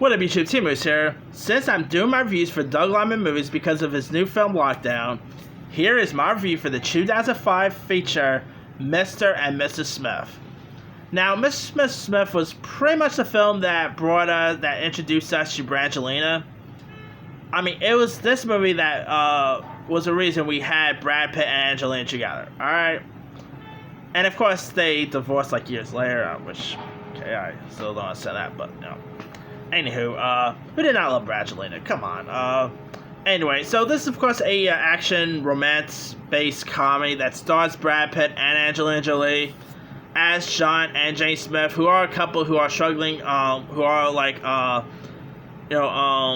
What up, YouTube? T-Moose here. Since I'm doing my reviews for Doug Liman movies because of his new film Lockdown, here is my review for the 2005 feature Mr. and Mrs. Smith. Now, Mr. and Mrs. Smith was pretty much the film that introduced us to Brangelina. I mean, it was this movie that was the reason we had Brad Pitt and Angelina together. All right, and of course they divorced like years later, which okay, I still don't understand that, but you know. Anywho, who did not love Brangelina? Come on. Anyway, so this is of course a action romance-based comedy that stars Brad Pitt and Angelina Jolie as John and Jane Smith, who are a couple who are struggling, who are like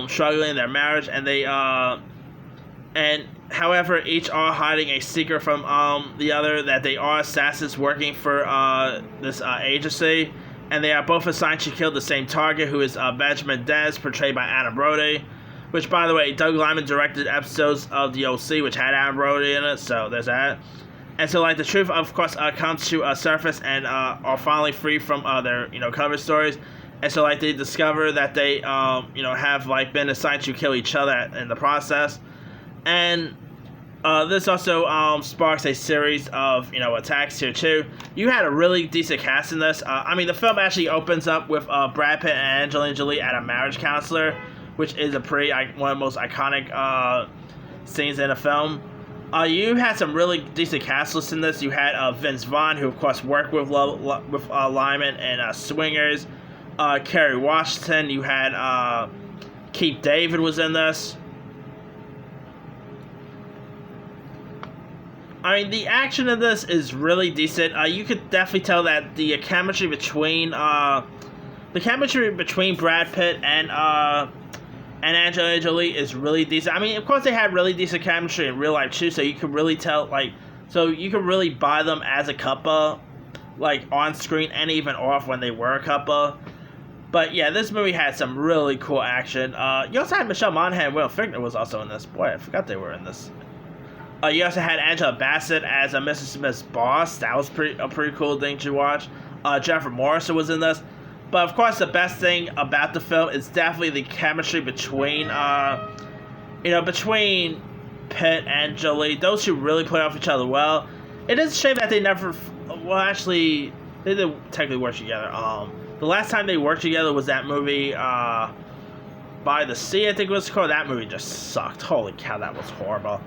struggling in their marriage, and they and however each are hiding a secret from the other, that they are assassins working for this agency. And they are both assigned to kill the same target, who is Benjamin Dennis, portrayed by Adam Brody. Which, by the way, Doug Liman directed episodes of The O.C., which had Adam Brody in it, so there's that. And so, like, the truth, of course, comes to surface and are finally free from their, cover stories. And so, like, they discover that they, have, like, been assigned to kill each other in the process. And this also sparks a series of, attacks here, too. You had a really decent cast in this. I mean, the film actually opens up with Brad Pitt and Angelina Jolie at a marriage counselor, which is a one of the most iconic scenes in a film. You had some really decent cast lists in this. You had Vince Vaughn, who, of course, worked with Lyman and Swingers. Kerry Washington. You had Keith David was in this. I mean, the action in this is really decent. You could definitely tell that the chemistry between Brad Pitt and Angelina Jolie is really decent. I mean, of course, they had really decent chemistry in real life too, so you could really tell, you could really buy them as a couple, like on screen and even off when they were a couple. But yeah, this movie had some really cool action. You also had Michelle Monaghan and Will Fichtner was also in this. Boy, I forgot they were in this. You also had Angela Bassett as Mrs. Smith's boss. That was a pretty cool thing to watch. Jennifer Morrison was in this. But of course, the best thing about the film is definitely the chemistry between Pitt and Jolie. Those two really play off each other well. It is a shame that they never, they didn't technically work together. The last time they worked together was that movie, By the Sea, I think it was called. That movie just sucked. Holy cow, that was horrible.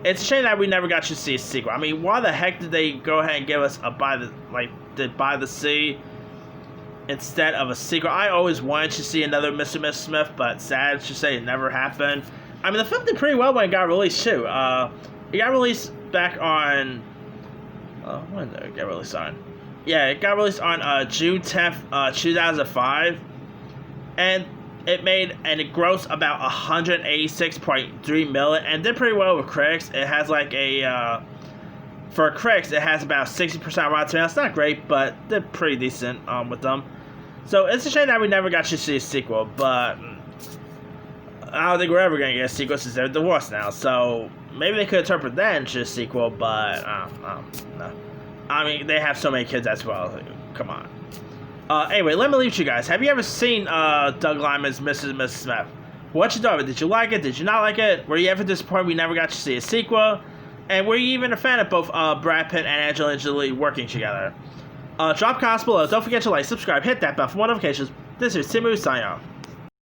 It's a shame that we never got to see a sequel. I mean, why the heck did they go ahead and give us a By the Sea instead of a sequel? I always wanted to see another Mr. and Mrs. Smith, but sad to say it never happened. I mean, the film did pretty well when it got released too. It got released back on when did it get released on? Yeah, it got released on June 10th, 2005, and it made and it grossed about $186.3 million and did pretty well with critics. It has like for critics, it has about 60% Rotten Tomatoes. It's not great, but did pretty decent with them. So it's a shame that we never got to see a sequel, but I don't think we're ever going to get a sequel since they're divorced now. So maybe they could interpret that into a sequel, but no. I mean, they have so many kids as well. Come on. Anyway, let me leave you guys. Have you ever seen Doug Liman's Mrs. and Mrs. Smith? What you thought of it? Did you like it? Did you not like it? Were you ever disappointed we never got to see a sequel? And were you even a fan of both Brad Pitt and Angelina Jolie working together? Drop comments below. Don't forget to like, subscribe, hit that bell for more notifications. This is T-Moose signing off.